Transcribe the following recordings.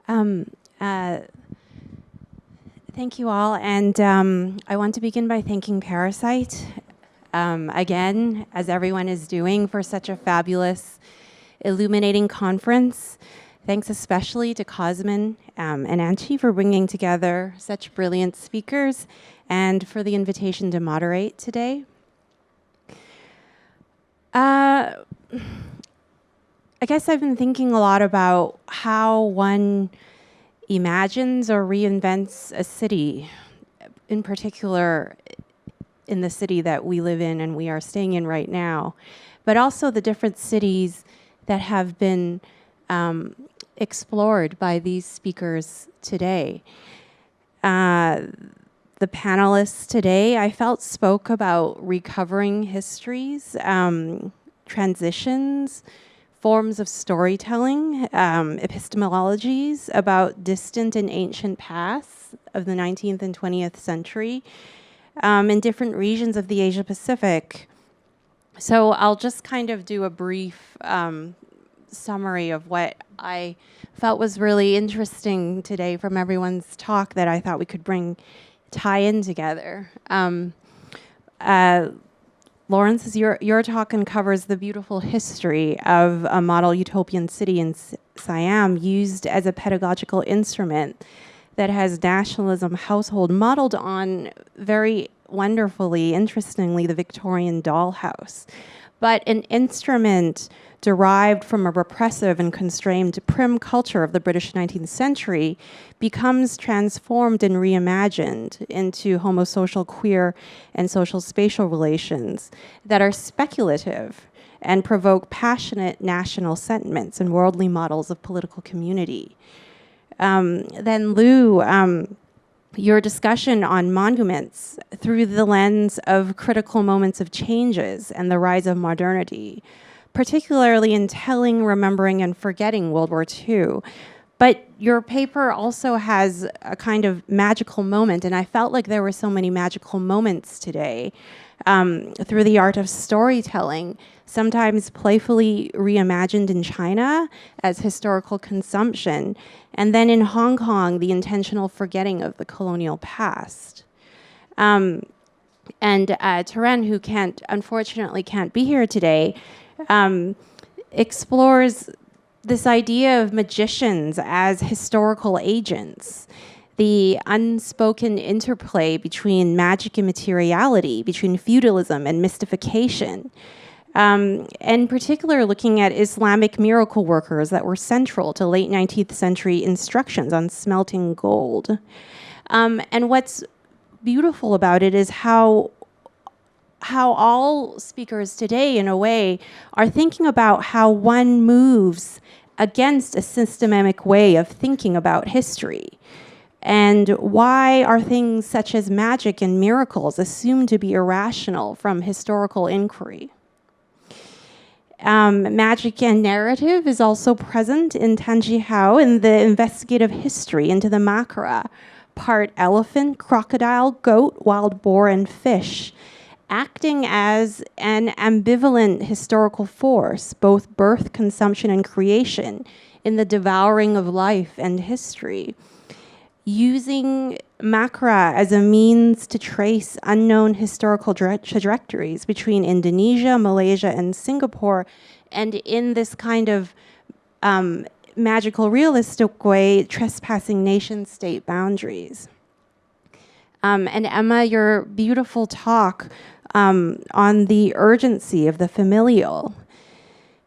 Um, uh, Thank you all, and I want to begin by thanking Parasite, again, as everyone is doing, for such a fabulous, illuminating conference. Thanks especially to Cosmin and Anchi for bringing together such brilliant speakers and for the invitation to moderate today. I guess I've been thinking a lot about how one imagines or reinvents a city, in particular in the city that we live in and we are staying in right now, but also the different cities that have been explored by these speakers today. The panelists today, I felt, spoke about recovering histories, transitions, forms of storytelling, epistemologies about distant and ancient pasts of the 19th and 20th century in different regions of the Asia Pacific. So I'll just kind of do a brief summary of what I felt was really interesting today from everyone's talk that I thought we could tie in together. Lawrence, your talk uncovers the beautiful history of a model utopian city in Siam used as a pedagogical instrument that has nationalism household modeled on, very wonderfully, interestingly, the Victorian dollhouse, but an instrument derived from a repressive and constrained prim culture of the British 19th century becomes transformed and reimagined into homosocial, queer, and social spatial relations that are speculative and provoke passionate national sentiments and worldly models of political community. Then Lou, your discussion on monuments through the lens of critical moments of changes and the rise of modernity, particularly in telling, remembering, and forgetting World War II. But your paper also has a kind of magical moment, and I felt like there were so many magical moments today through the art of storytelling, sometimes playfully reimagined in China as historical consumption, and then in Hong Kong, the intentional forgetting of the colonial past. And Teren, who unfortunately can't be here today, explores this idea of magicians as historical agents, the unspoken interplay between magic and materiality, between feudalism and mystification, in particular looking at Islamic miracle workers that were central to late 19th century instructions on smelting gold. And what's beautiful about it is how all speakers today, in a way, are thinking about how one moves against a systematic way of thinking about history. And why are things such as magic and miracles assumed to be irrational from historical inquiry? Magic and narrative is also present in Tanji Hao in the investigative history into the Makara, part elephant, crocodile, goat, wild boar, and fish, acting as an ambivalent historical force, both birth, consumption, and creation in the devouring of life and history, using Makra as a means to trace unknown historical trajectories between Indonesia, Malaysia, and Singapore, and in this kind of magical realistic way, trespassing nation-state boundaries. And Emma, your beautiful talk on the urgency of the familial,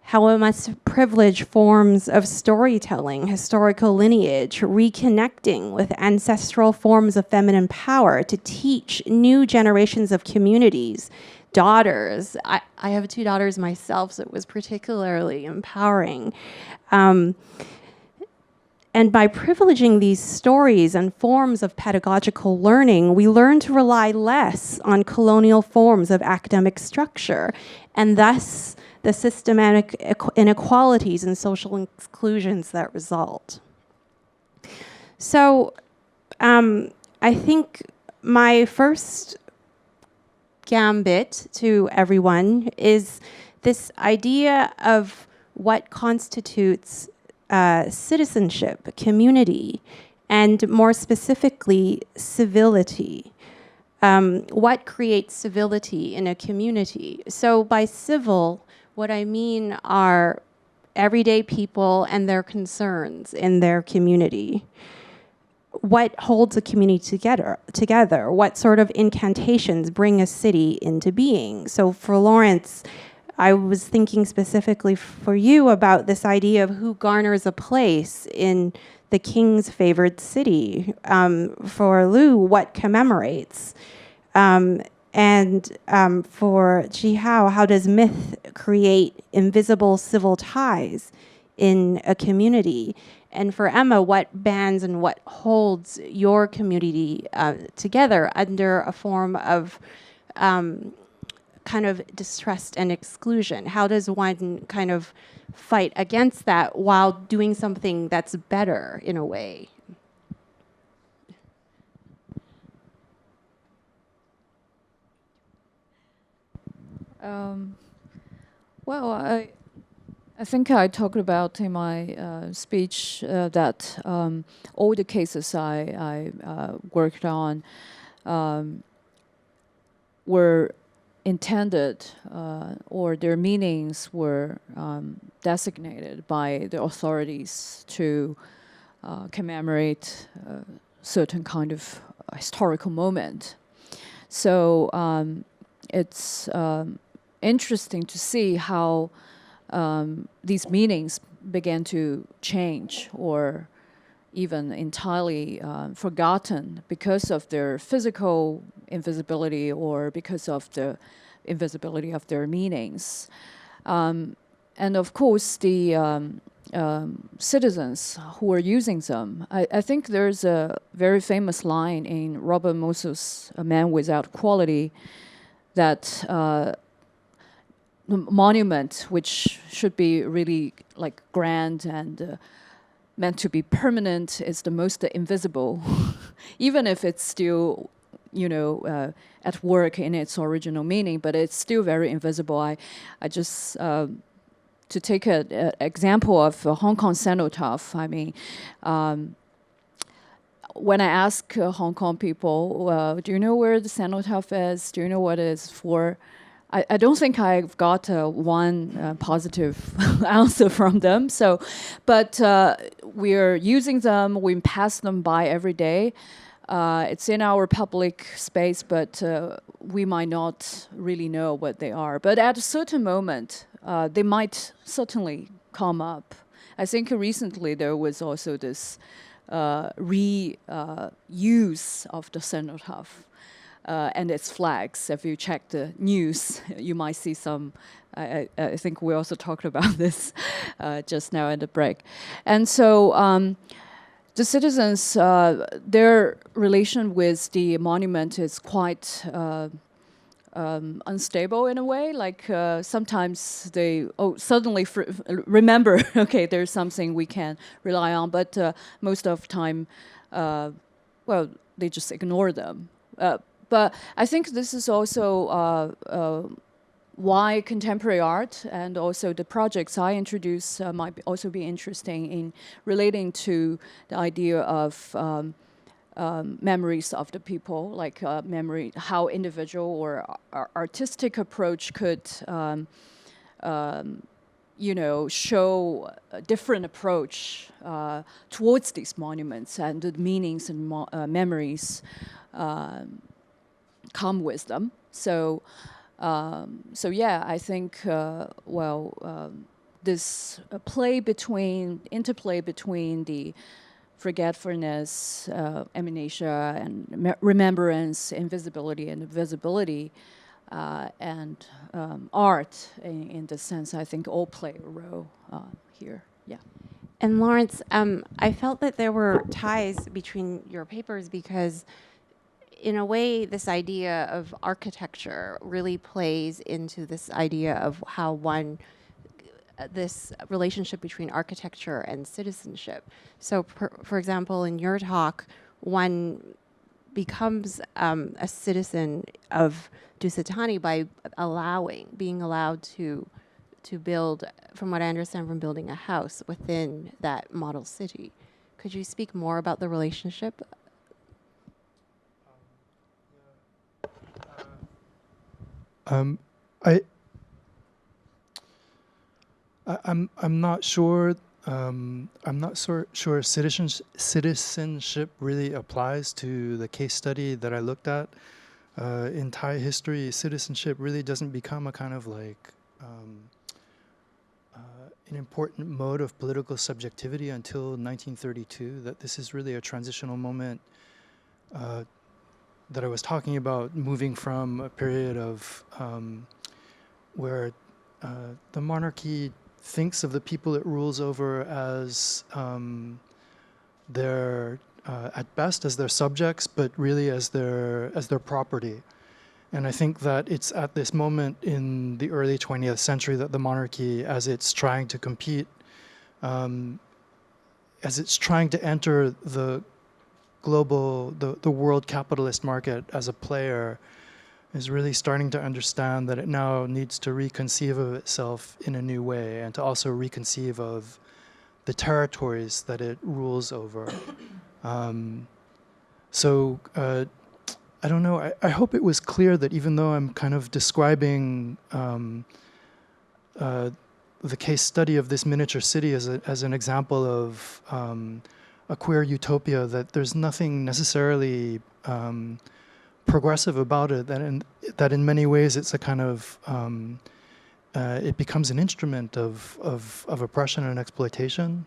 how it must privilege forms of storytelling, historical lineage, reconnecting with ancestral forms of feminine power to teach new generations of communities, daughters. I have 2 daughters myself, so it was particularly empowering. And by privileging these stories and forms of pedagogical learning, we learn to rely less on colonial forms of academic structure, and thus the systematic inequalities and social exclusions that result. So I think my first gambit to everyone is this idea of what constitutes citizenship, community, and more specifically, civility. What creates civility in a community? So by civil, what I mean are everyday people and their concerns in their community. What holds a community together? What sort of incantations bring a city into being? So for Lawrence, I was thinking specifically for you about this idea of who garners a place in the king's favored city. For Lou, what commemorates? For Jihao, how does myth create invisible civil ties in a community? And for Emma, what bands and what holds your community together under a form of kind of distrust and exclusion? How does one kind of fight against that while doing something that's better in a way? Well, I think I talked about in my speech that all the cases I worked on were intended or their meanings were designated by the authorities to commemorate a certain kind of historical moment. So it's interesting to see how these meanings began to change or even entirely forgotten because of their physical invisibility or because of the invisibility of their meanings. And of course, the citizens who are using them, I think there's a very famous line in Robert Moses's A Man Without Quality that monument, which should be really like grand and meant to be permanent, is the most invisible, even if it's still, at work in its original meaning, but it's still very invisible. I just to take an example of Hong Kong cenotaph. I mean, when I ask Hong Kong people, do you know where the cenotaph is? Do you know what it's for? I don't think I've got one positive answer from them. So, but we're using them. We pass them by every day. It's in our public space, but we might not really know what they are. But at a certain moment, they might certainly come up. I think recently there was also this reuse of the cenotaph. And its flags. If you check the news, you might see some. I think we also talked about this just now at the break. And so the citizens, their relation with the monument is quite unstable in a way. Like sometimes they suddenly remember, okay, there's something we can rely on, but most of the time, well, they just ignore them. But I think this is also why contemporary art and also the projects I introduce might also be interesting in relating to the idea of memories of the people, like memory, how individual or artistic approach could, show a different approach towards these monuments and the meanings and memories come with them. So yeah, I think this interplay between the forgetfulness, amnesia, and remembrance, invisibility, and visibility, and art, in this sense, I think all play a role here. Yeah. And Lawrence, I felt that there were ties between your papers because in a way, this idea of architecture really plays into this idea of how this relationship between architecture and citizenship. So, for example, in your talk, one becomes a citizen of Dusitani by being allowed to to build, from what I understand from building a house within that model city. Could you speak more about the relationship? Um, I, I'm not sure. I'm not sure citizenship really applies to the case study that I looked at. In Thai history, citizenship really doesn't become a kind of like an important mode of political subjectivity until 1932. That this is really a transitional moment that I was talking about, moving from a period of where the monarchy thinks of the people it rules over as their at best as their subjects, but really as their property. And I think that it's at this moment in the early 20th century that the monarchy, as it's trying to compete, as it's trying to enter the world capitalist market as a player, is really starting to understand that it now needs to reconceive of itself in a new way, and to also reconceive of the territories that it rules over. So I don't know, I hope it was clear that even though I'm kind of describing the case study of this miniature city as an example of a queer utopia, that there's nothing necessarily progressive about it, that in many ways it's a kind of it becomes an instrument of oppression and exploitation.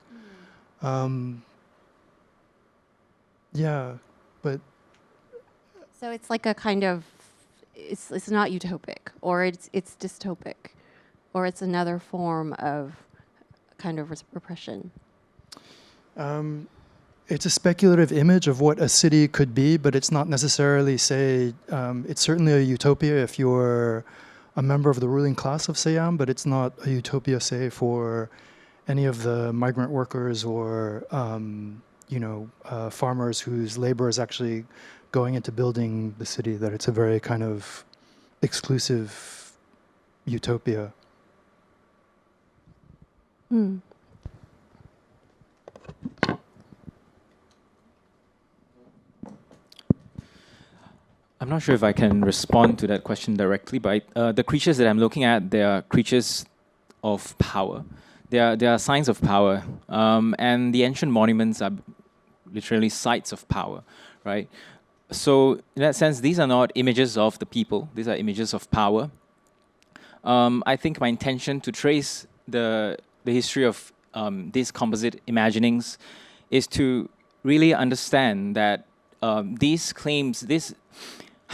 Yeah, but So it's like a kind of, it's not utopic, or it's dystopic, or it's another form of kind of repression. it's a speculative image of what a city could be, but it's not necessarily, say, it's certainly a utopia if you're a member of the ruling class of Siam, but it's not a utopia, say, for any of the migrant workers or farmers whose labor is actually going into building the city, that it's a very kind of exclusive utopia. Hmm. I'm not sure if I can respond to that question directly, but the creatures that I'm looking at, they are creatures of power. They are signs of power, and the ancient monuments are literally sites of power, right? So in that sense, these are not images of the people; these are images of power. I think my intention to trace the history of these composite imaginings is to really understand that these claims,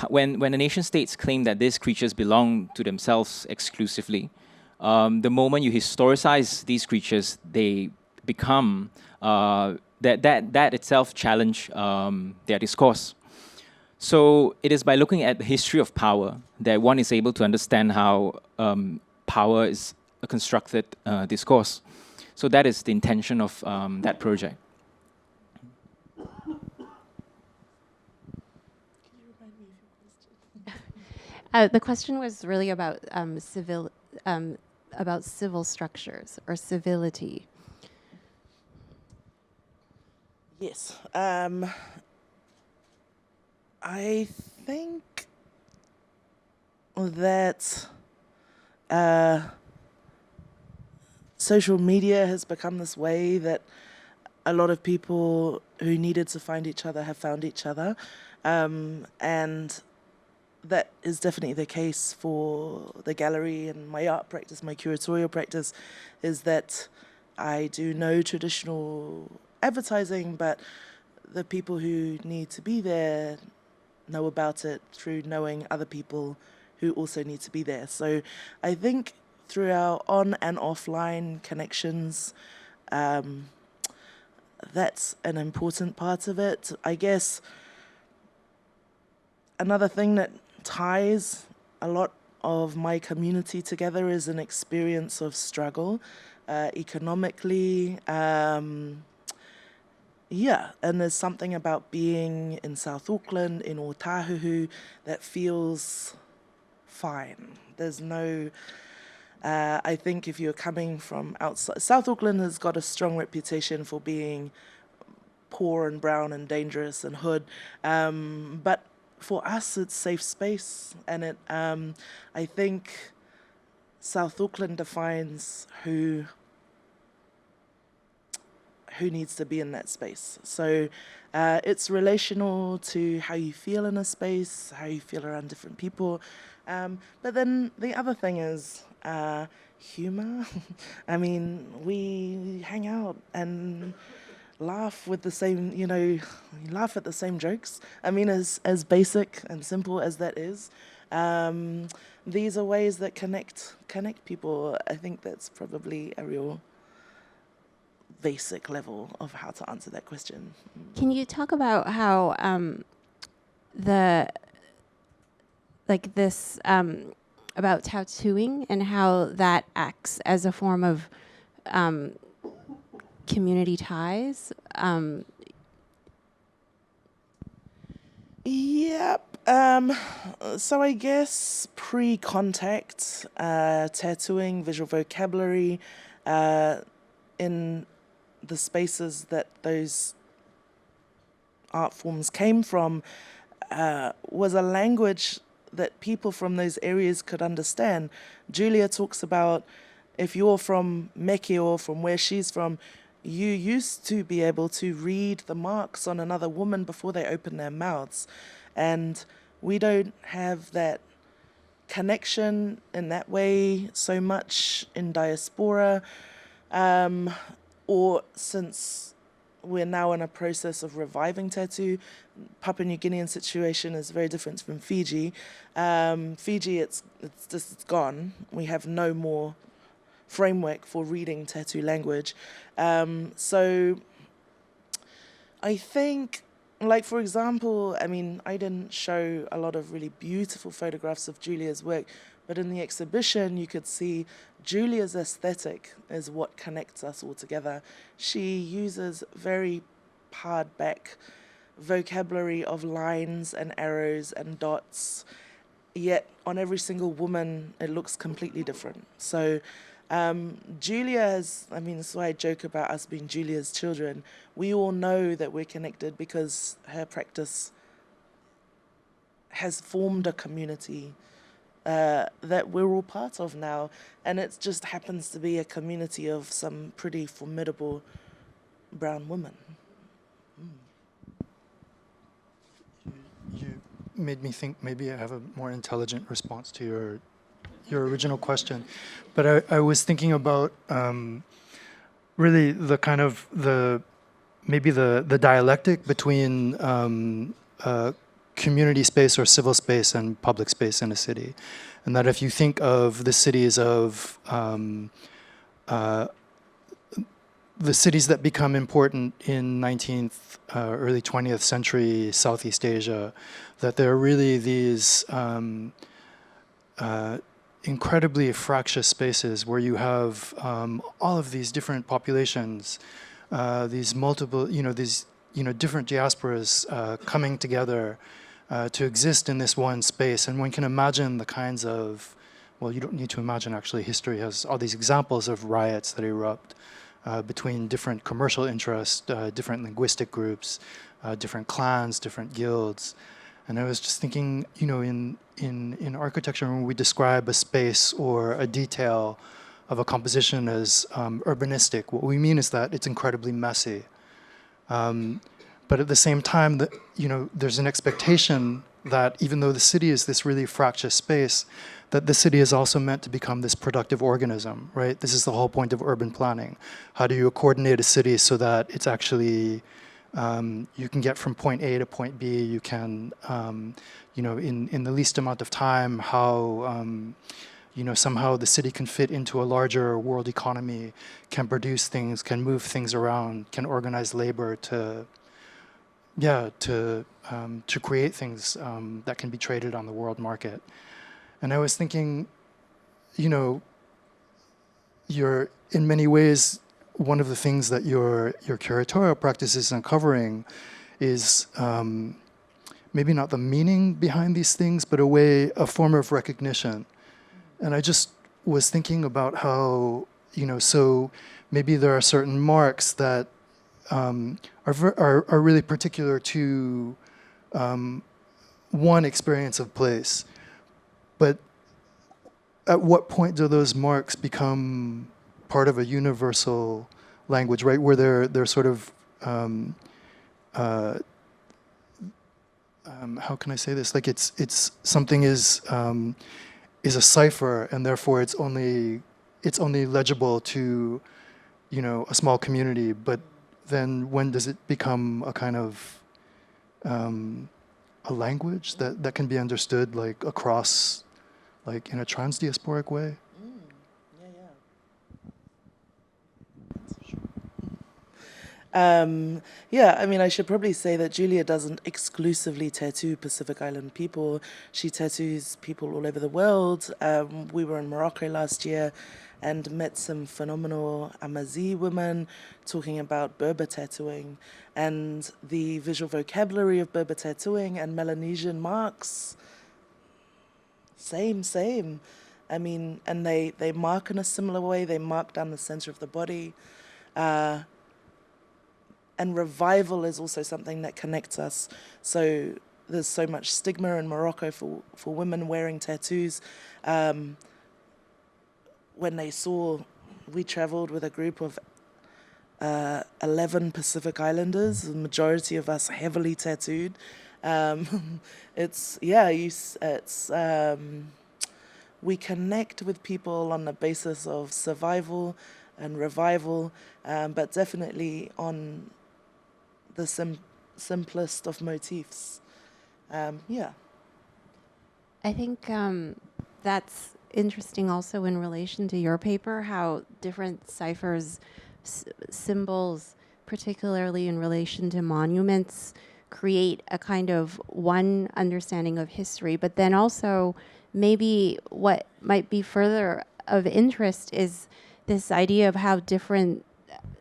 when the nation states claim that these creatures belong to themselves exclusively, the moment you historicize these creatures, they become that itself challenge their discourse. So it is by looking at the history of power that one is able to understand how power is a constructed discourse. So that is the intention of that project. The question was really about civil structures or civility. Yes. I think that social media has become this way that a lot of people who needed to find each other have found each other. And that is definitely the case for the gallery and my art practice, my curatorial practice, is that I do no traditional advertising, but the people who need to be there know about it through knowing other people who also need to be there. So I think through our on and offline connections, that's an important part of it. I guess another thing that ties a lot of my community together is an experience of struggle, economically. Yeah, and there's something about being in South Auckland, in Otahuhu, that feels fine. There's no I think if you're coming from outside, South Auckland has got a strong reputation for being poor and brown and dangerous and hood, but for us it's safe space, and I think South Auckland defines who needs to be in that space. So it's relational to how you feel in a space, how you feel around different people. But then the other thing is humor. I mean, we hang out and laugh with the same, laugh at the same jokes. I mean, as basic and simple as that is, these are ways that connect people. I think that's probably a real basic level of how to answer that question. Can you talk about how about tattooing and how that acts as a form of community ties? Yep. So I guess pre-contact tattooing, visual vocabulary, in the spaces that those art forms came from, was a language that people from those areas could understand. Julia talks about, if you're from Meke or from where she's from, you used to be able to read the marks on another woman before they open their mouths. And we don't have that connection in that way so much in diaspora, or since we're now in a process of reviving tattoo. Papua New Guinean situation is very different from Fiji. Fiji, it's gone. We have no more framework for reading tattoo language. So I think, like, for example, I mean, I didn't show a lot of really beautiful photographs of Julia's work, but in the exhibition you could see Julia's aesthetic is what connects us all together. She uses very pared back vocabulary of lines and arrows and dots, yet on every single woman it looks completely different. So Julia has, I mean, that's why I joke about us being Julia's children. We all know that we're connected because her practice has formed a community that we're all part of now. And it just happens to be a community of some pretty formidable brown women. You made me think maybe I have a more intelligent response to your original question, but I was thinking about really the kind of maybe the dialectic between community space or civil space and public space in a city, and that if you think of the cities of the cities that become important in 19th, early 20th century Southeast Asia, that there are really these incredibly fractious spaces where you have all of these different populations, these multiple, different diasporas coming together to exist in this one space. And one can imagine the kinds of, well, you don't need to imagine, actually, history has all these examples of riots that erupt between different commercial interests, different linguistic groups, different clans, different guilds. And I was just thinking, in architecture, when we describe a space or a detail of a composition as urbanistic, what we mean is that it's incredibly messy. But at the same time, there's an expectation that even though the city is this really fractious space, that the city is also meant to become this productive organism, right? This is the whole point of urban planning. How do you coordinate a city so that it's actually, you can get from point A to point B, you can, in the least amount of time, how, somehow the city can fit into a larger world economy, can produce things, can move things around, can organize labor to create things that can be traded on the world market. And I was thinking, you're in many ways, one of the things that your curatorial practice is uncovering is maybe not the meaning behind these things, but a form of recognition. And I just was thinking about how, so maybe there are certain marks that are really particular to one experience of place. But at what point do those marks become part of a universal language, right? Where they're sort of how can I say this? Like it's something is a cipher, and therefore it's only legible to a small community. But then when does it become a kind of a language that can be understood like across, like in a trans-diasporic way? Yeah, I mean, I should probably say that Julia doesn't exclusively tattoo Pacific Island people. She tattoos people all over the world. We were in Morocco last year and met some phenomenal Amazi women talking about Berber tattooing and the visual vocabulary of Berber tattooing and Melanesian marks. Same. I mean, and they mark in a similar way. They mark down the center of the body. And revival is also something that connects us. So there's so much stigma in Morocco for women wearing tattoos. When they saw, we traveled with a group of 11 Pacific Islanders, the majority of us heavily tattooed. We connect with people on the basis of survival and revival, but definitely on the simplest of motifs. Yeah. I think that's interesting also in relation to your paper, how different ciphers, symbols, particularly in relation to monuments, create a kind of one understanding of history, but then also maybe what might be further of interest is this idea of how different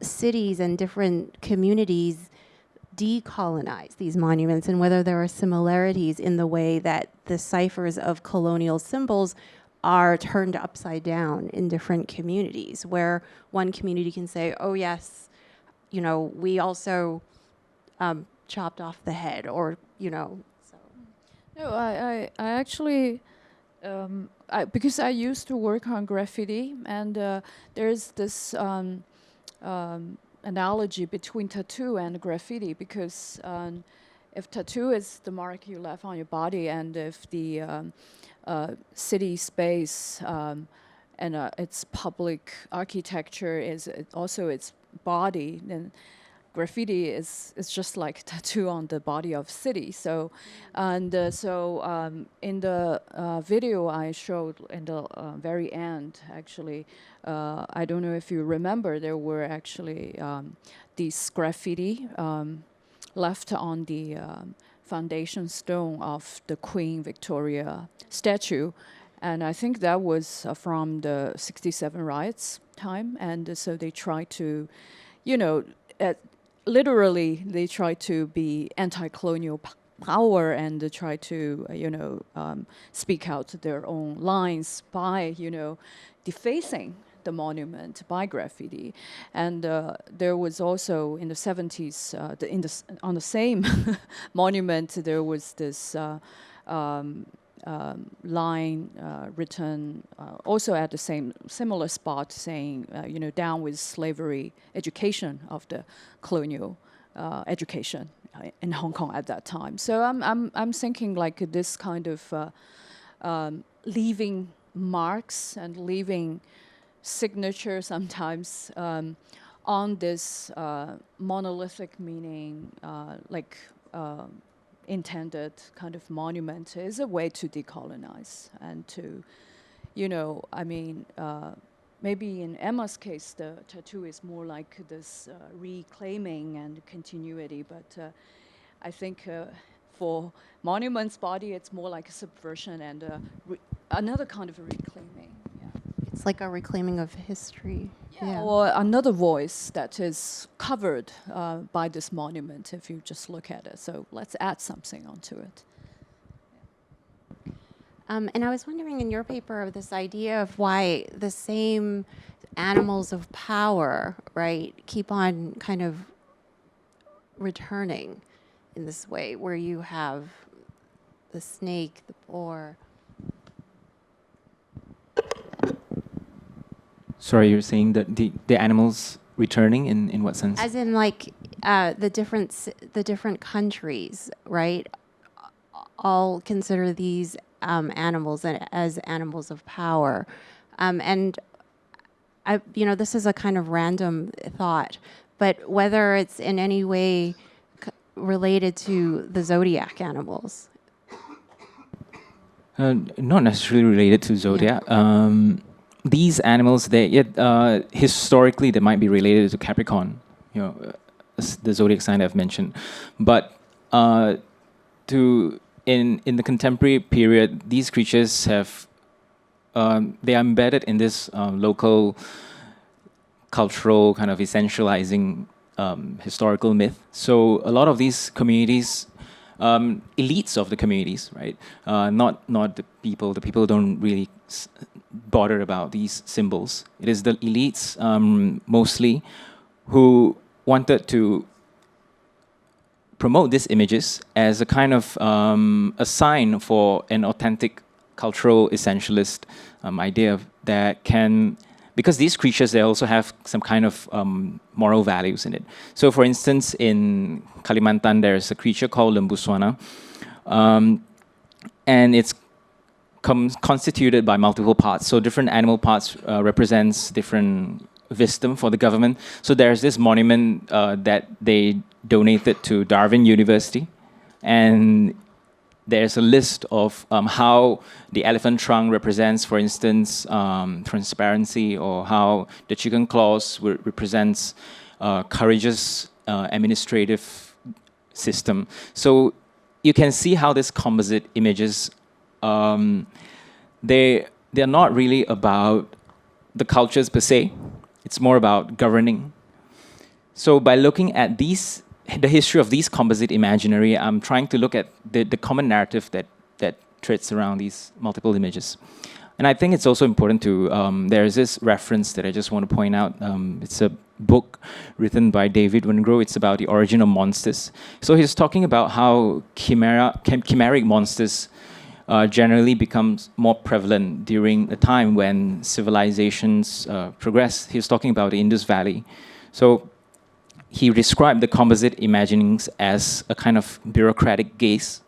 cities and different communities decolonize these monuments, and whether there are similarities in the way that the ciphers of colonial symbols are turned upside down in different communities, where one community can say, oh yes, we also chopped off the head, or so. No, I actually, because I used to work on graffiti, and there's this analogy between tattoo and graffiti, because if tattoo is the mark you left on your body, and if the city space and its public architecture is also its body, then graffiti is just like tattoo on the body of city. So, and in the video I showed in the very end, actually, I don't know if you remember, there were actually these graffiti left on the foundation stone of the Queen Victoria statue. And I think that was from the 67 riots time. And so they tried to, literally, they try to be anti-colonial power and try to, speak out their own lines by, defacing the monument by graffiti. And there was also in the 70s, on the same monument, there was this line written also at the similar spot, saying, down with slavery education of the colonial education in Hong Kong at that time. So I'm thinking like this kind of leaving marks and leaving signature sometimes on this monolithic meaning, intended kind of monument is a way to decolonize and to, maybe in Emma's case, the tattoo is more like this reclaiming and continuity, but I think for monuments body, it's more like a subversion and another kind of a reclaiming. Yeah. It's like a reclaiming of history. Yeah. Or another voice that is covered by this monument if you just look at it. So let's add something onto it. And I was wondering in your paper of this idea of why the same animals of power, right, keep on kind of returning in this way, where you have the snake, the boar. Sorry, you're saying that the animals returning in what sense? As in, like, the different countries, right, all consider these animals as animals of power, and this is a kind of random thought, but whether it's in any way related to the zodiac animals. Not necessarily related to zodiac. These animals, historically they might be related to Capricorn, the zodiac sign I've mentioned, but in the contemporary period, these creatures have they are embedded in this local cultural kind of essentializing historical myth. So a lot of these communities, elites of the communities, right? Not the people. The people don't really bother about these symbols. It is the elites mostly who wanted to promote these images as a kind of a sign for an authentic cultural essentialist idea that can, because these creatures, they also have some kind of moral values in it. So for instance, in Kalimantan, there's a creature called Lembu Swana, and it's constituted by multiple parts. So different animal parts represents different wisdom for the government. So there's this monument that they donated to Darwin University, and there's a list of how the elephant trunk represents, for instance, transparency, or how the chicken claws represents courageous administrative system. So you can see how these composite images, they're not really about the cultures per se. It's more about governing. So by looking at the history of these composite imaginary, I'm trying to look at the common narrative that treads around these multiple images. And I think it's also important to, there's this reference that I just want to point out. It's a book written by David Wingro. It's about the origin of monsters. So he's talking about how chimeric monsters generally becomes more prevalent during a time when civilizations progress. He's talking about the Indus Valley. So he described the composite imaginings as a kind of bureaucratic gaze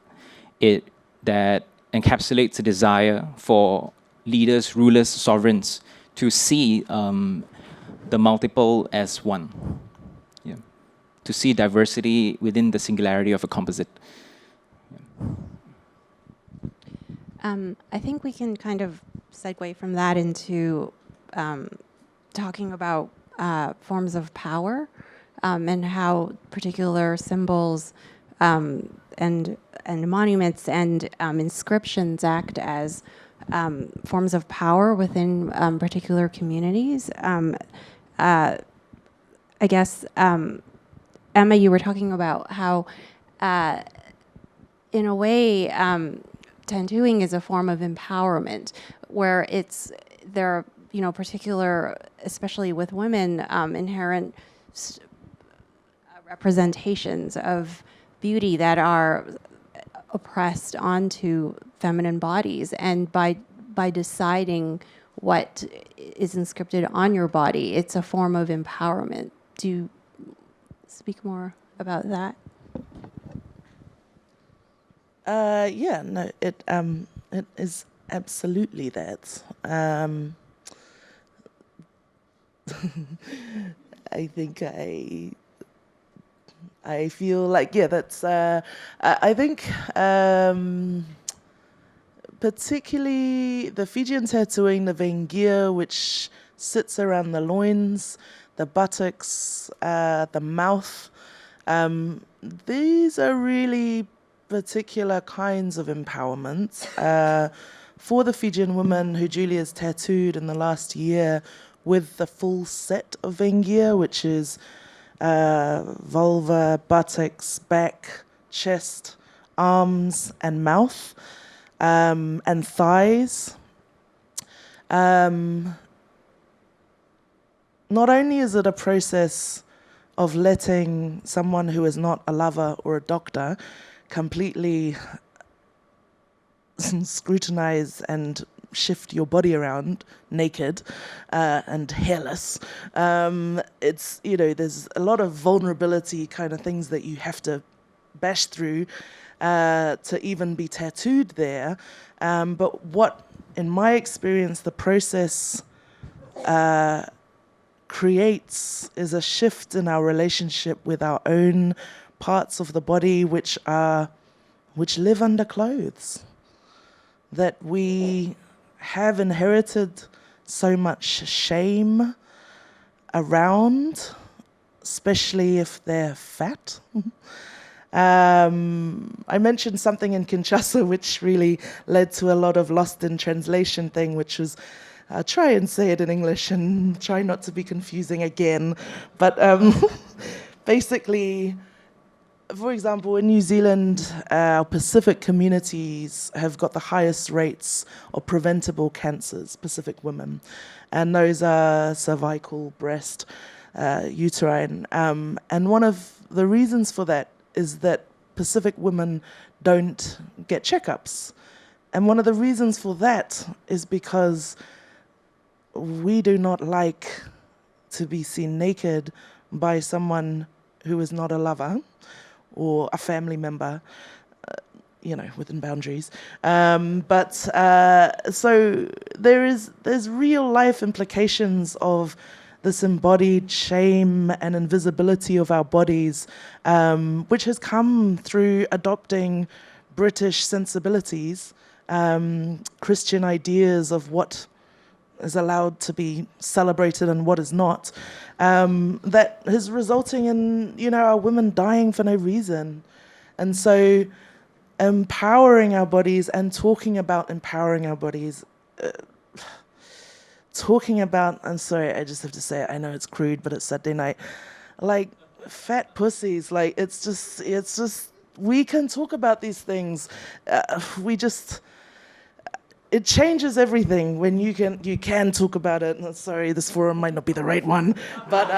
that encapsulates a desire for leaders, rulers, sovereigns to see the multiple as one. Yeah. To see diversity within the singularity of a composite. Yeah. I think we can kind of segue from that into talking about forms of power. And how particular symbols and monuments and inscriptions act as forms of power within particular communities. I guess, Emma, you were talking about how, in a way, tattooing is a form of empowerment, where there are, particular, especially with women, inherent representations of beauty that are oppressed onto feminine bodies, and by deciding what is inscripted on your body, it's a form of empowerment. Do you speak more about that? Yeah, no, it is absolutely that. I think I feel like, yeah, that's, I think particularly the Fijian tattooing, the vengia, which sits around the loins, the buttocks, the mouth, these are really particular kinds of empowerment. For the Fijian woman who Julia's tattooed in the last year with the full set of vengia, which is vulva, buttocks, back, chest, arms, and mouth. and thighs. Not only is it a process of letting someone who is not a lover or a doctor completely scrutinize and shift your body around naked and hairless. It's, there's a lot of vulnerability kind of things that you have to bash through to even be tattooed there. But what, in my experience, the process creates is a shift in our relationship with our own parts of the body which live under clothes, that we have inherited so much shame around, especially if they're fat. I mentioned something in Kinshasa which really led to a lot of lost in translation thing, which was try and say it in English and try not to be confusing again. But basically, for example, in New Zealand, our Pacific communities have got the highest rates of preventable cancers, Pacific women. And those are cervical, breast, uterine. And one of the reasons for that is that Pacific women don't get checkups. And one of the reasons for that is because we do not like to be seen naked by someone who is not a lover or a family member, within boundaries. So there's real life implications of this embodied shame and invisibility of our bodies, which has come through adopting British sensibilities, Christian ideas of what is allowed to be celebrated and what is not, that is resulting in, our women dying for no reason. And so empowering our bodies and talking about empowering our bodies, I'm sorry, I just have to say it, I know it's crude, but it's Saturday night, like fat pussies, like it's just, we can talk about these things. It changes everything when you can talk about it. Sorry, this forum might not be the right one, but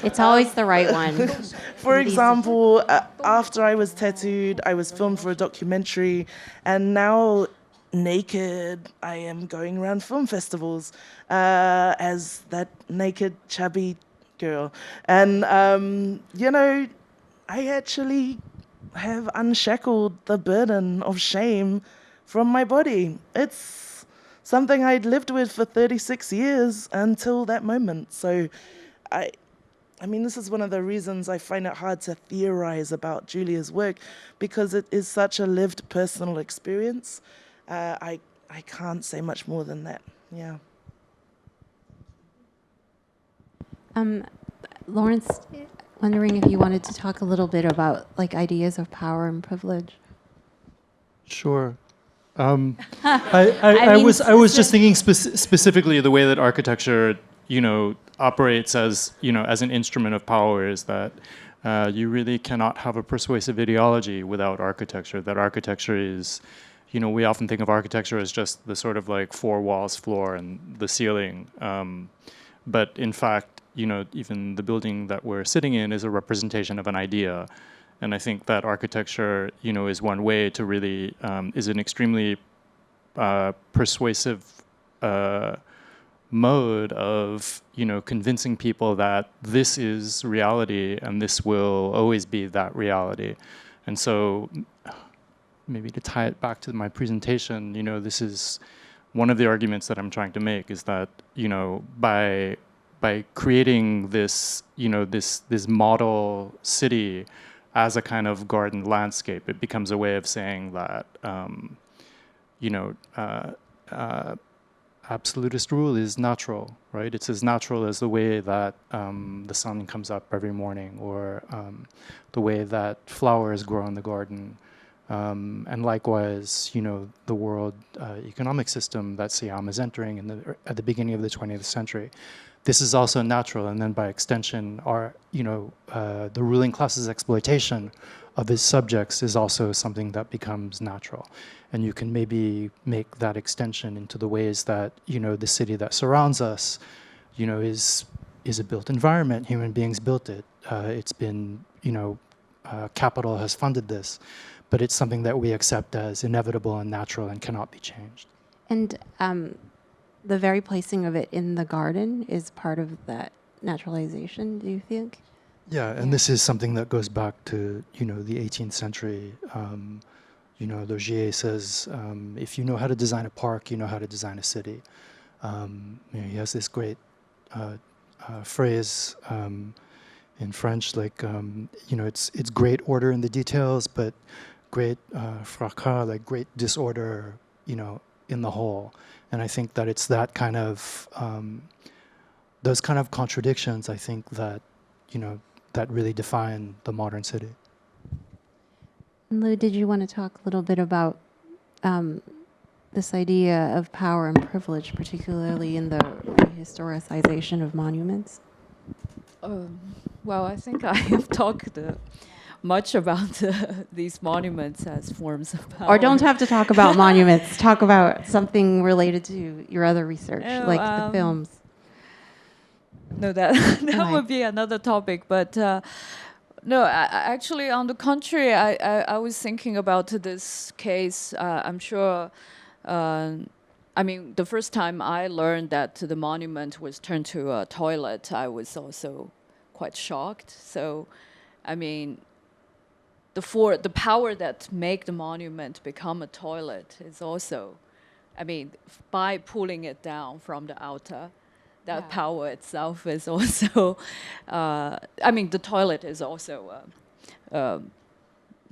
It's always the right one. for example, after I was tattooed, I was filmed for a documentary, and now naked, I am going around film festivals as that naked, chubby girl. And, I actually have unshackled the burden of shame from my body. It's something I'd lived with for 36 years until that moment. So I mean, this is one of the reasons I find it hard to theorize about Julia's work, because it is such a lived personal experience. I can't say much more than that. Yeah. Lawrence, wondering if you wanted to talk a little bit about ideas of power and privilege. Sure. I was just thinking specifically the way that architecture, operates as an instrument of power is that you really cannot have a persuasive ideology without architecture. That architecture is, we often think of architecture as just the sort of like four walls, floor, and the ceiling. But in fact, even the building that we're sitting in is a representation of an idea. And I think that architecture, is one way to really, is an extremely persuasive mode of, convincing people that this is reality and this will always be that reality. And so maybe to tie it back to my presentation, this is one of the arguments that I'm trying to make is that, by creating this, this model city as a kind of garden landscape, it becomes a way of saying that, absolutist rule is natural, right? It's as natural as the way that the sun comes up every morning, or the way that flowers grow in the garden. And likewise, the world economic system that Siam is entering at the beginning of the 20th century. This is also natural, and then by extension, the ruling class's exploitation of his subjects is also something that becomes natural. And you can maybe make that extension into the ways that, the city that surrounds us, is a built environment. Human beings built it. It's been, capital has funded this, but it's something that we accept as inevitable and natural and cannot be changed. And the very placing of it in the garden is part of that naturalization, do you think? Yeah, and this is something that goes back to, the 18th century. Logier says, if you know how to design a park, you know how to design a city. He has this great phrase in French, like, it's great order in the details, but great fracas, like great disorder, in the whole. And I think that it's that kind of, those kind of contradictions, I think that, that really define the modern city. Lou, did you want to talk a little bit about this idea of power and privilege, particularly in the historicization of monuments? Well, I think I have talked much about these monuments as forms of power. Or don't have to talk about monuments. Talk about something related to your other research, like the films. No, that would be another topic. But no, actually, on the contrary, I was thinking about this case. I'm sure. I mean, the first time I learned that the monument was turned to a toilet, I was also quite shocked. So, I mean, the power that make the monument become a toilet is also, I mean, by pulling it down from the outer, that power itself is also, I mean, the toilet is also a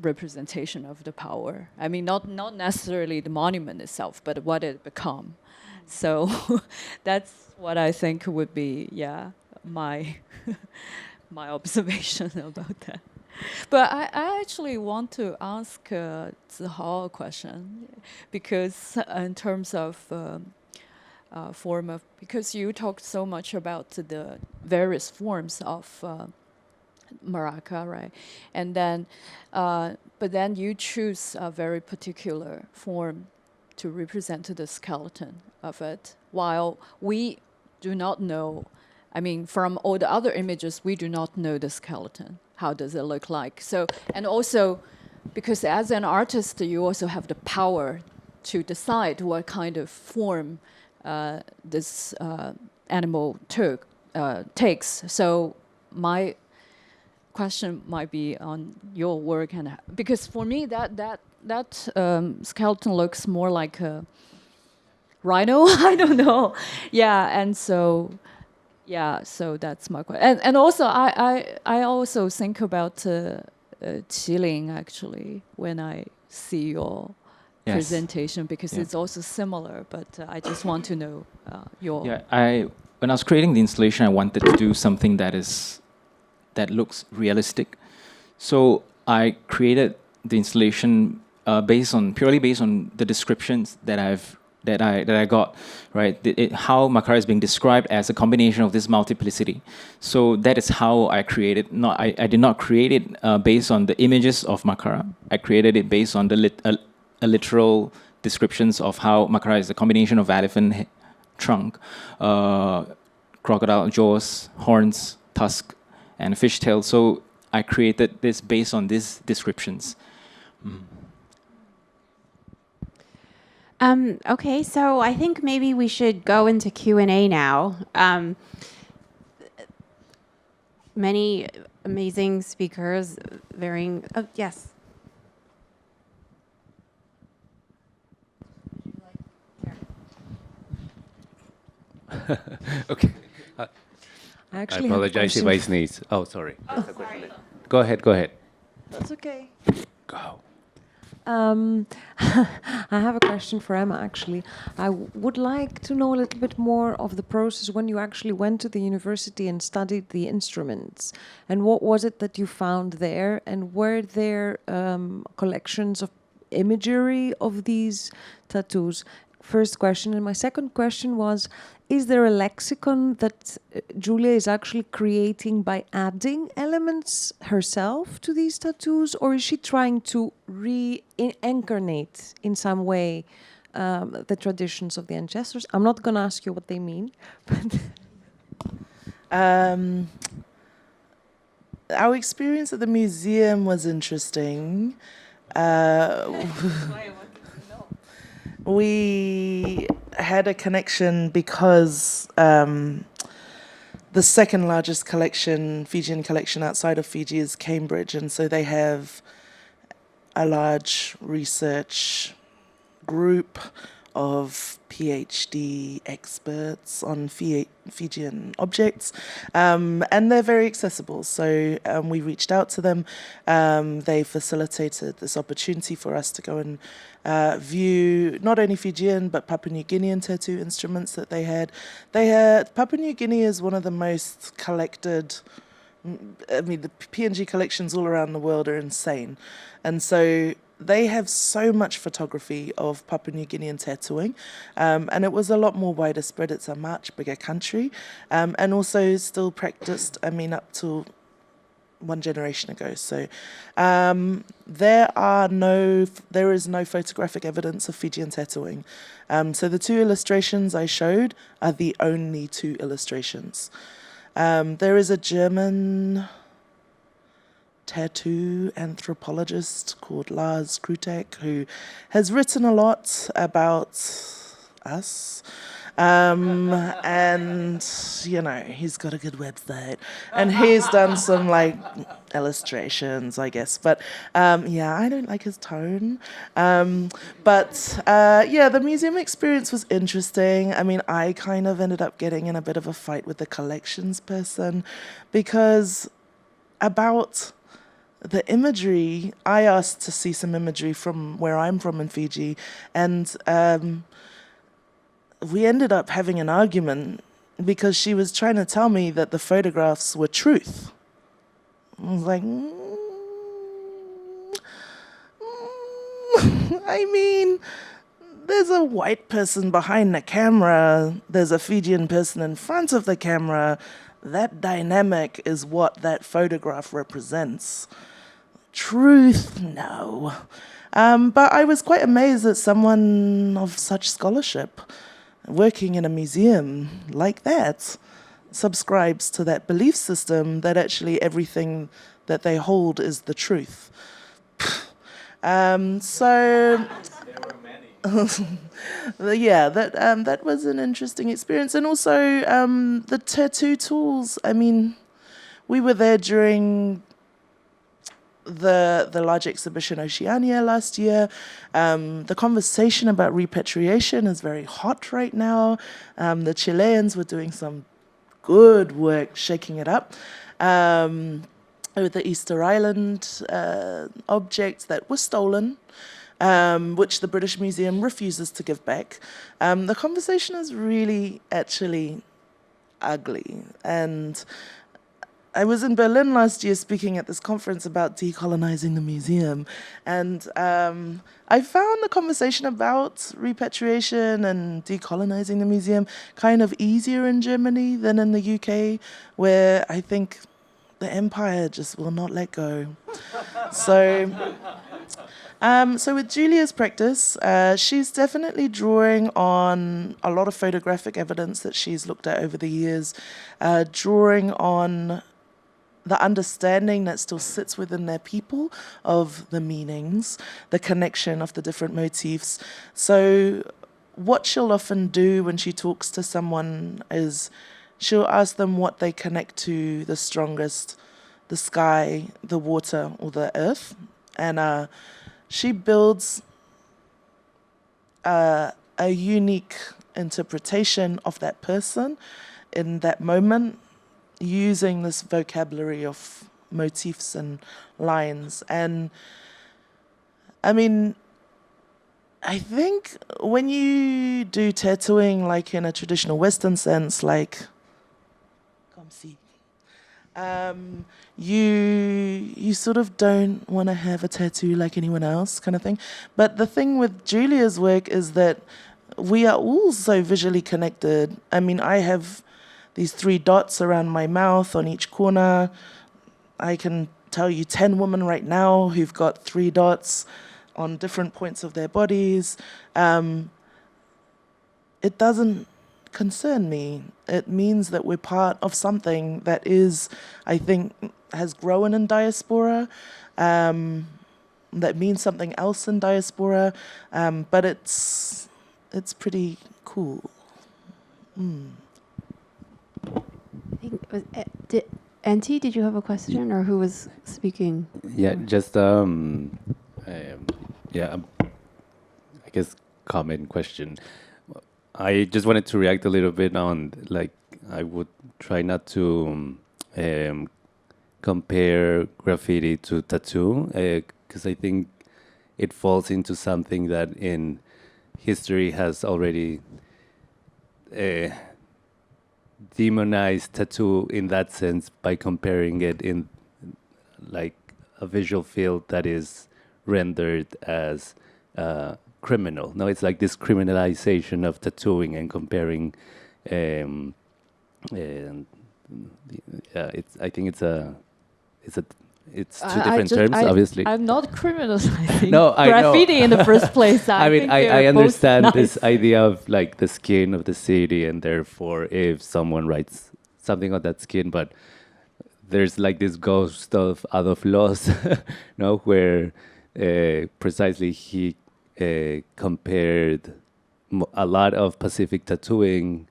representation of the power. I mean, not necessarily the monument itself, but what it become. So that's what I think would be, my my observation about that. But I actually want to ask Zihao a question, because in terms of form of, because you talked so much about the various forms of maraca, right? And then, but then you choose a very particular form to represent the skeleton of it, while we do not know. I mean, from all the other images, we do not know the skeleton. How does it look like? So, and also, because as an artist, you also have the power to decide what kind of form this animal takes. So my question might be on your work, and because for me that skeleton looks more like a rhino. I don't know. Yeah, and so. Yeah, so that's my question. And also, I also think about Qilin, actually, when I see your presentation, because it's also similar, but I just want to know your... Yeah, when I was creating the installation, I wanted to do something that looks realistic. So I created the installation purely based on the descriptions that I got, right? How Makara is being described as a combination of this multiplicity. So that is how I created. I did not create it based on the images of Makara. I created it based on the literal descriptions of how Makara is a combination of elephant trunk, crocodile jaws, horns, tusk, and fishtail. So I created this based on these descriptions. Okay, so I think maybe we should go into Q&A now. Many amazing speakers, varying... Oh, yes. Okay. I apologize if I sneeze. Oh, sorry. Oh, sorry. Go ahead. That's okay. Go. I have a question for Emma, actually. I would like to know a little bit more of the process when you actually went to the university and studied the instruments. And what was it that you found there? And were there collections of imagery of these tattoos? first question. And my second question was, is there a lexicon that Julia is actually creating by adding elements herself to these tattoos, or is she trying to reincarnate in some way the traditions of the ancestors? I'm not going to ask you what they mean, but our experience at the museum was interesting. We had a connection because the second largest collection, Fijian collection outside of Fiji, is Cambridge, and so they have a large research group of PhD experts on Fijian objects, and they're very accessible. So we reached out to them. They facilitated this opportunity for us to go and view not only Fijian but Papua New Guinean tattoo instruments that they had. Papua New Guinea is one of the most collected. I mean, the PNG collections all around the world are insane, and so they have so much photography of Papua New Guinean tattooing, and it was a lot more wider spread. It's a much bigger country, and also still practiced, I mean, up to one generation ago. So there is no photographic evidence of Fijian tattooing. So the two illustrations I showed are the only two illustrations. There is a German tattoo anthropologist called Lars Krutek who has written a lot about us. And, you know, he's got a good website. And he's done some, like, illustrations, I guess. But, yeah, I don't like his tone. Yeah, the museum experience was interesting. I mean, I kind of ended up getting in a bit of a fight with the collections person because about the imagery, I asked to see some imagery from where I'm from in Fiji, and we ended up having an argument because she was trying to tell me that the photographs were truth. I was like, I mean, there's a white person behind the camera, there's a Fijian person in front of the camera. That dynamic is what that photograph represents. Truth, no. But I was quite amazed that someone of such scholarship, working in a museum like that, subscribes to that belief system that actually everything that they hold is the truth. Yeah, that was an interesting experience. And also the tattoo tools, I mean, we were there during the large exhibition Oceania last year. The conversation about repatriation is very hot right now. The Chileans were doing some good work shaking it up. With the Easter Island objects that were stolen, which the British Museum refuses to give back. The conversation is really actually ugly. And I was in Berlin last year speaking at this conference about decolonizing the museum. And I found the conversation about repatriation and decolonizing the museum kind of easier in Germany than in the UK, where I think the empire just will not let go. So with Julia's practice, she's definitely drawing on a lot of photographic evidence that she's looked at over the years, drawing on the understanding that still sits within their people of the meanings, the connection of the different motifs. So what she'll often do when she talks to someone is she'll ask them what they connect to the strongest, the sky, the water, or the earth. And she builds a unique interpretation of that person in that moment, using this vocabulary of motifs and lines. And I mean, I think when you do tattooing, like in a traditional Western sense, like, come see, you sort of don't want to have a tattoo like anyone else kind of thing. But the thing with Julia's work is that we are all so visually connected. I mean, I have these 3 dots around my mouth on each corner. I can tell you 10 women right now who've got 3 dots on different points of their bodies. It doesn't concern me. It means that we're part of something that is, I think, has grown in diaspora, that means something else in diaspora, but it's pretty cool. I think it was, Auntie, did you have a question, or who was speaking? Yeah, just yeah, I guess comment question. I just wanted to react a little bit on, like, I would try not to compare graffiti to tattoo, because I think it falls into something that in history has already demonized tattoo in that sense by comparing it in like a visual field that is rendered as criminal. No, it's like this criminalization of tattooing and comparing. It's. I think it's two different terms, obviously. I'm not criminalizing No, I know. graffiti in the first place. I mean, think I they're understand both this nice. idea of like the skin of the city, and therefore, if someone writes something on that skin, but there's like this ghost of Adolf Loos, no, where precisely he compared a lot of Pacific tattooing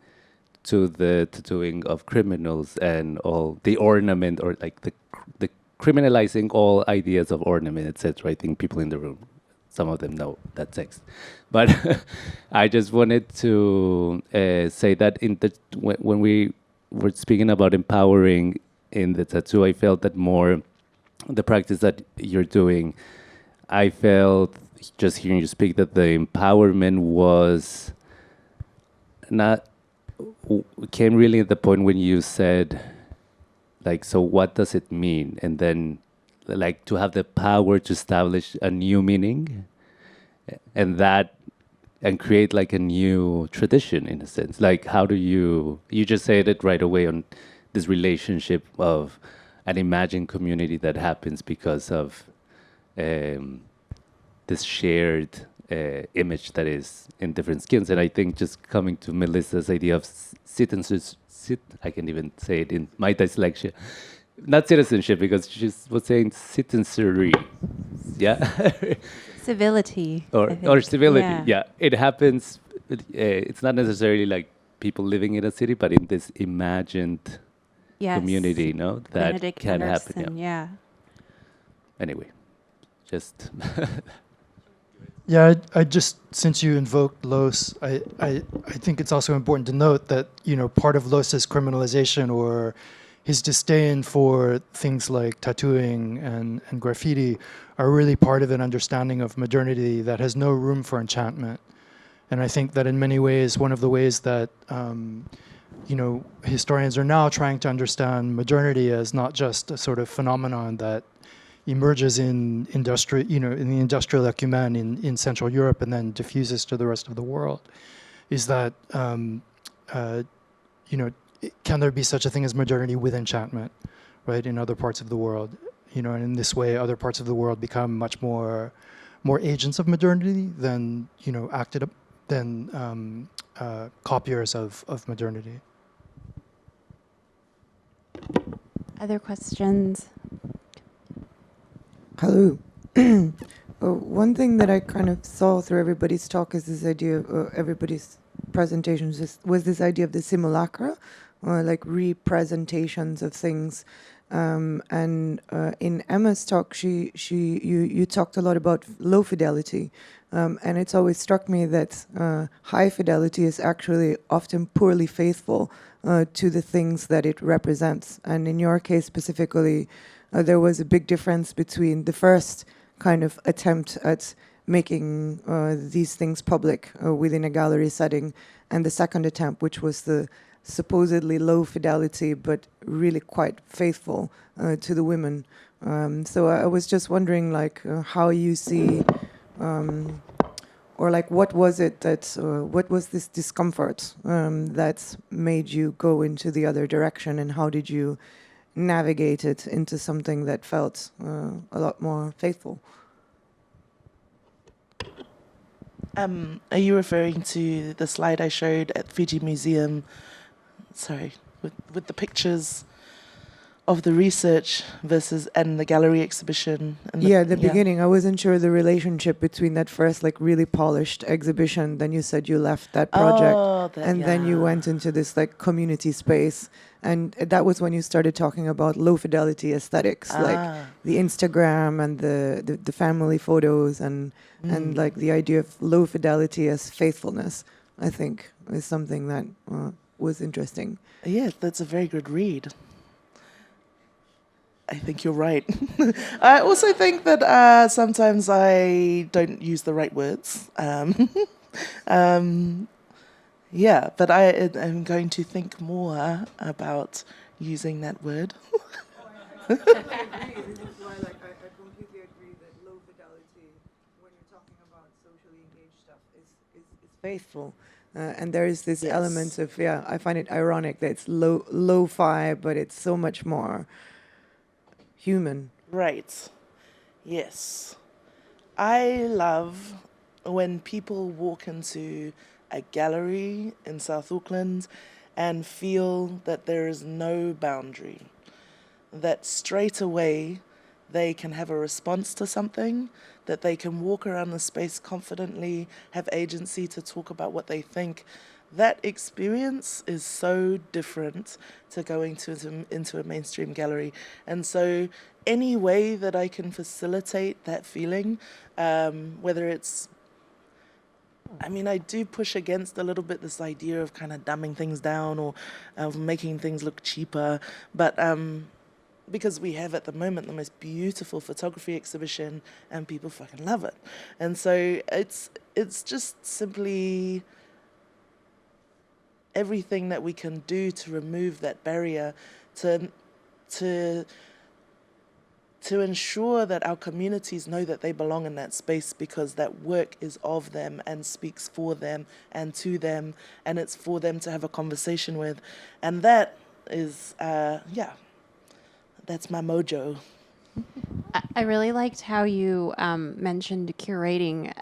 to the tattooing of criminals and all the ornament, or like the criminalizing all ideas of ornament, etc. I think people in the room, some of them know that text, but I just wanted to say that when we were speaking about empowering in the tattoo, I felt that more the practice that you're doing, I felt just hearing you speak that the empowerment was not, came really at the point when you said, like, so what does it mean? And then, like, to have the power to establish a new meaning and create like a new tradition in a sense. Like, how do you just said it right away on this relationship of an imagined community that happens because of this shared image that is in different skins. And I think just coming to Melissa's idea of I can't even say it in my dyslexia, not citizenship, because she was saying citizenry, yeah, Civility. or civility, Yeah. yeah. It happens. It's not necessarily like people living in a city, but in this imagined Yes. community, no, that Benedict can happen. Anderson, yeah. Anyway, just. Yeah, I just, since you invoked Loos, I think it's also important to note that, you know, part of Loos's criminalization or his disdain for things like tattooing and graffiti are really part of an understanding of modernity that has no room for enchantment. And I think that in many ways, one of the ways that, you know, historians are now trying to understand modernity as not just a sort of phenomenon that emerges in in the industrial acumen in Central Europe and then diffuses to the rest of the world, is that, you know, can there be such a thing as modernity with enchantment, right, in other parts of the world? You know, and in this way, other parts of the world become much more agents of modernity than, you know, copiers of modernity. Other questions? Hello. One thing that I kind of saw through everybody's talk is this idea of everybody's presentations was this idea of the simulacra, or like representations of things. And in Emma's talk, you talked a lot about low fidelity, and it's always struck me that high fidelity is actually often poorly faithful to the things that it represents. And in your case specifically, there was a big difference between the first kind of attempt at making these things public within a gallery setting and the second attempt, which was the supposedly low fidelity but really quite faithful to the women. So I was just wondering, like, how you see, or like what was it that what was this discomfort that made you go into the other direction, and how did you navigate it into something that felt a lot more faithful? Are you referring to the slide I showed at Fiji Museum? Sorry, with the pictures of the research versus and the gallery exhibition. And The beginning. I wasn't sure the relationship between that first, like, really polished exhibition. Then you said you left that project, then you went into this like community space, and that was when you started talking about low fidelity aesthetics, like the Instagram and the family photos, and like the idea of low fidelity as faithfulness. I think is something that was interesting. Yeah, that's a very good read. I think you're right. I also think that sometimes I don't use the right words. Yeah, but I'm going to think more about using that word. I completely agree that low fidelity, when you're talking about socially engaged stuff, is faithful. And there is this element of, I find it ironic that it's lo-fi, but it's so much more human. Right. Yes. I love when people walk into a gallery in South Auckland and feel that there is no boundary, that straight away they can have a response to something, that they can walk around the space confidently, have agency to talk about what they think. That experience is so different to going into a mainstream gallery. And so any way that I can facilitate that feeling, whether it's, I mean, I do push against a little bit this idea of kind of dumbing things down or of making things look cheaper, but because we have at the moment the most beautiful photography exhibition and people fucking love it. And so it's just simply everything that we can do to remove that barrier, to ensure that our communities know that they belong in that space, because that work is of them and speaks for them and to them, and it's for them to have a conversation with. And that is, that's my mojo. I really liked how you mentioned curating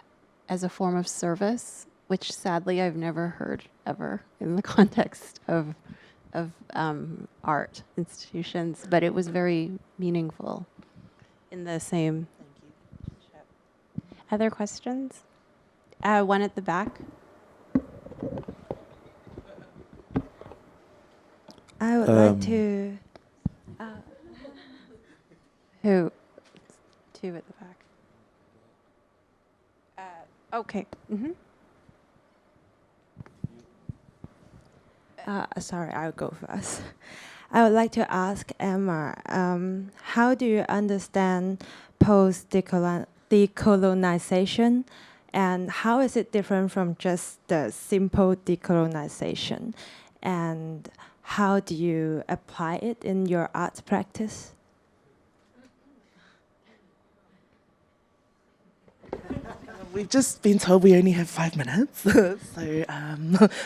as a form of service, which sadly I've never heard ever in the context of art institutions, but it was very meaningful in the same. Thank you. Other questions? One at the back. I would like to. Who? Two at the back. Okay. Mm-hmm. Sorry, I'll go first. I would like to ask Emma, how do you understand post-decolonization, and how is it different from just the simple decolonization? And how do you apply it in your art practice? We've just been told we only have 5 minutes, so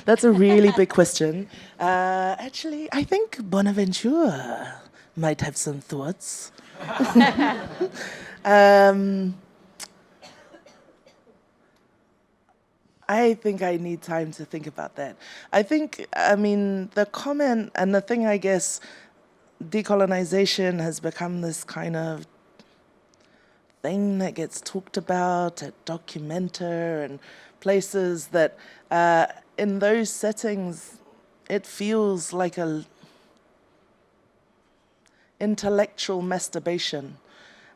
that's a really big question. Actually, I think Bonaventure might have some thoughts. I think I need time to think about that. I mean, the comment and the thing, I guess, decolonization has become this kind of thing that gets talked about at Documenta and places that in those settings it feels like a intellectual masturbation,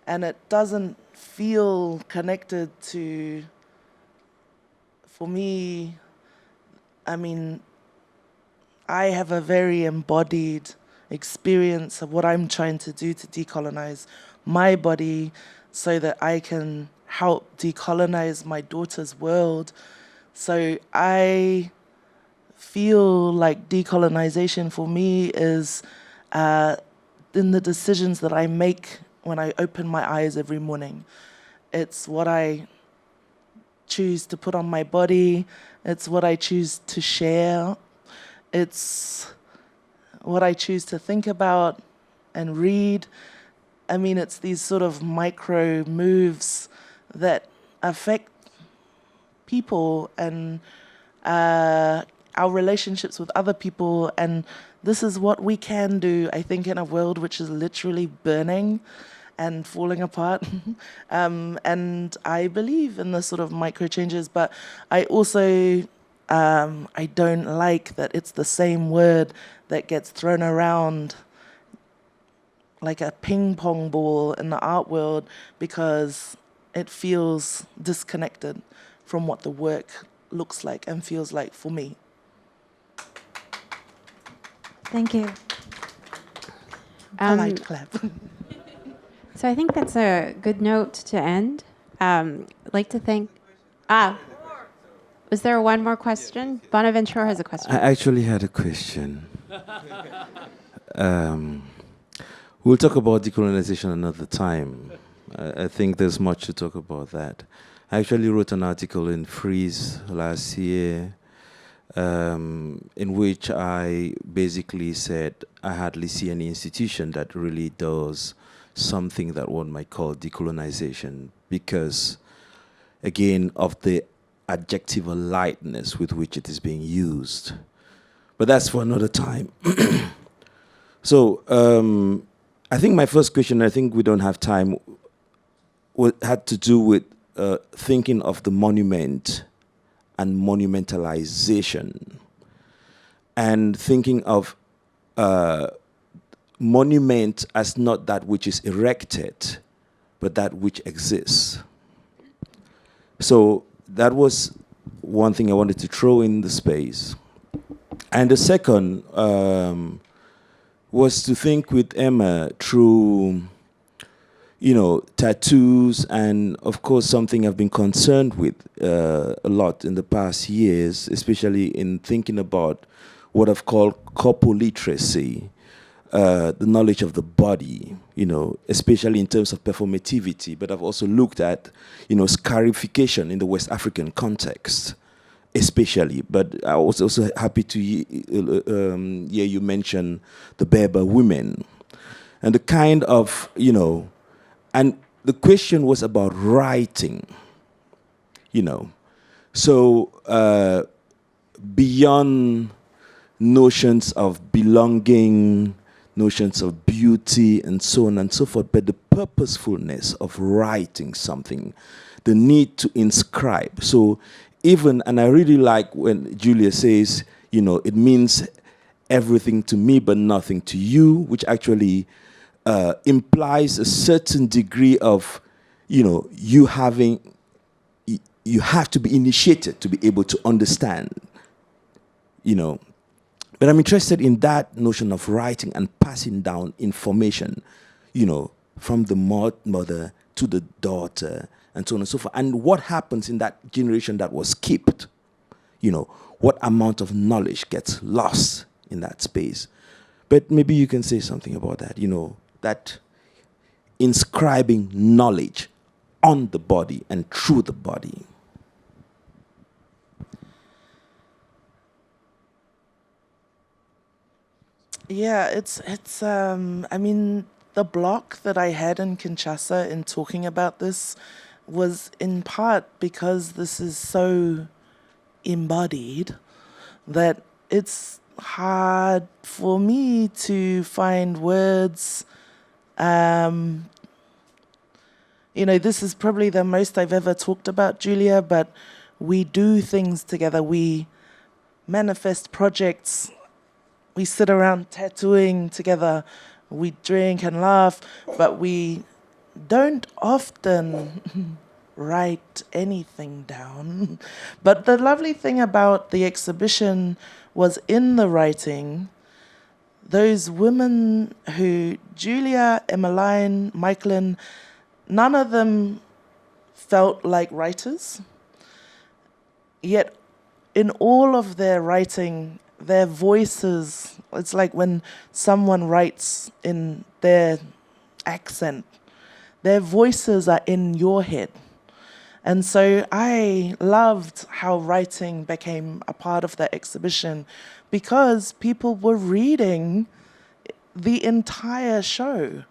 and it doesn't feel connected to, for me, I mean, I have a very embodied experience of what I'm trying to do to decolonize my body so that I can help decolonize my daughter's world. So I feel like decolonization for me is in the decisions that I make when I open my eyes every morning. It's what I choose to put on my body. It's what I choose to share. It's what I choose to think about and read. I mean, it's these sort of micro moves that affect people and our relationships with other people. And this is what we can do, I think, in a world which is literally burning and falling apart. And I believe in the sort of micro changes, but I also, I don't like that it's the same word that gets thrown around like a ping pong ball in the art world, because it feels disconnected from what the work looks like and feels like for me. Thank you. Polite clap. So I think that's a good note to end. I'd like to thank... Was there one more question? Bonaventure has a question. I actually had a question. We'll talk about decolonization another time. I think there's much to talk about that. I actually wrote an article in Freeze last year in which I basically said I hardly see any institution that really does something that one might call decolonization because, again, of the adjective lightness with which it is being used. But that's for another time. So I think my first question, I think we don't have time, had to do with thinking of the monument and monumentalization, and thinking of monument as not that which is erected, but that which exists. So that was one thing I wanted to throw in the space. And the second was to think with Emma through, tattoos, and of course something I've been concerned with a lot in the past years, especially in thinking about what I've called corporaliteracy, the knowledge of the body, especially in terms of performativity. But I've also looked at, scarification in the West African context, especially. But I was also happy to hear you mention the Berber women and the kind of, and the question was about writing, So beyond notions of belonging, notions of beauty, and so on and so forth, but the purposefulness of writing something, the need to inscribe. So even, and I really like when Julia says, it means everything to me but nothing to you, which actually implies a certain degree of, you have to be initiated to be able to understand, But I'm interested in that notion of writing and passing down information, from the mother to the daughter, and so on and so forth. And what happens in that generation that was skipped? What amount of knowledge gets lost in that space? But maybe you can say something about that, that inscribing knowledge on the body and through the body. Yeah, it's I mean, the block that I had in Kinshasa in talking about this was in part because this is so embodied that it's hard for me to find words. This is probably the most I've ever talked about Julia, but we do things together. We manifest projects. We sit around tattooing together. We drink and laugh, but we don't often write anything down. But the lovely thing about the exhibition was in the writing, those women who, Julia, Emmeline, Michaelin, none of them felt like writers. Yet in all of their writing, their voices, it's like when someone writes in their accent, their voices are in your head. And so I loved how writing became a part of the exhibition because people were reading the entire show.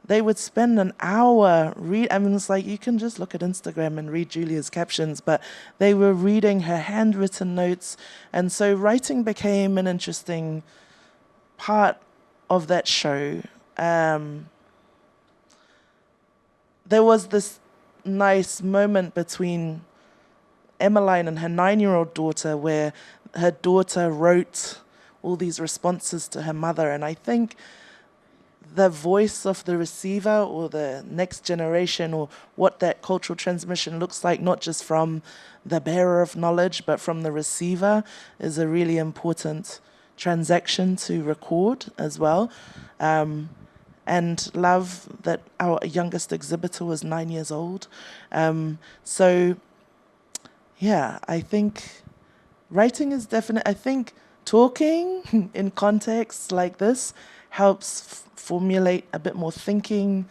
They would spend an hour I mean, it's like you can just look at Instagram and read Julia's captions, but they were reading her handwritten notes. And so writing became an interesting part of that show. There was this nice moment between Emmeline and her 9-year-old daughter where her daughter wrote all these responses to her mother. And I think the voice of the receiver or the next generation, or what that cultural transmission looks like, not just from the bearer of knowledge, but from the receiver, is a really important transaction to record as well. And love that our youngest exhibitor was 9 years old. So, yeah, I think writing is definite. I think talking in contexts like this helps formulate a bit more thinking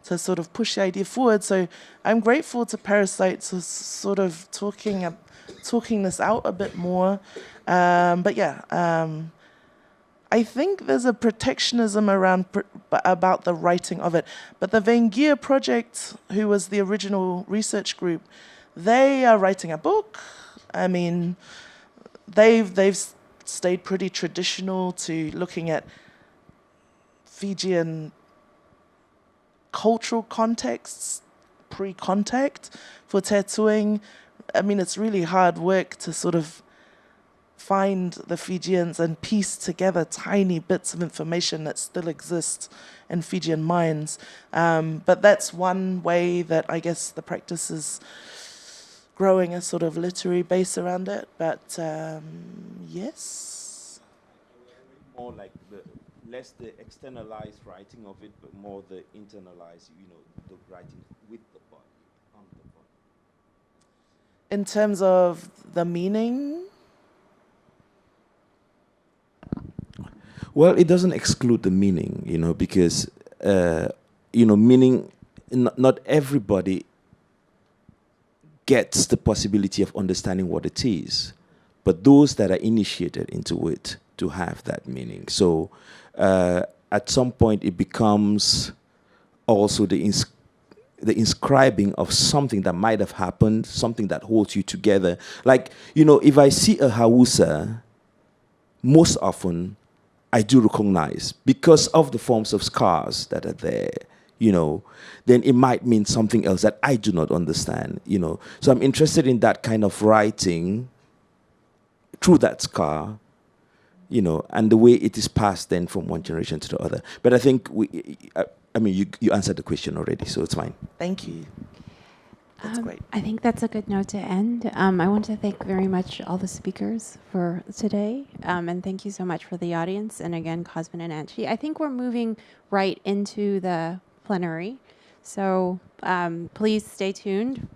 to sort of push the idea forward. So I'm grateful to Parasite for sort of talking this out a bit more. But yeah, I think there's a protectionism around about the writing of it. But the Vengia Project, who was the original research group, they are writing a book. I mean, they've stayed pretty traditional to looking at Fijian cultural contexts, pre-contact for tattooing. I mean, it's really hard work to sort of find the Fijians and piece together tiny bits of information that still exist in Fijian minds. But that's one way that I guess the practice is growing a sort of literary base around it. But yes. More like less the externalized writing of it, but more the internalized, the writing with the body, on the body. In terms of the meaning? Well, it doesn't exclude the meaning, because, meaning, not everybody gets the possibility of understanding what it is, but those that are initiated into it to have that meaning. So at some point it becomes also the inscribing of something that might have happened, something that holds you together. Like, if I see a Hausa, most often I do recognize, because of the forms of scars that are there, then it might mean something else that I do not understand, So I'm interested in that kind of writing through that scar, and the way it is passed then from one generation to the other. But I think you answered the question already, so it's fine. Thank you. That's great. I think that's a good note to end. I want to thank very much all the speakers for today, and thank you so much for the audience. And again, Cosmin and Anchi. I think we're moving right into the plenary, so please stay tuned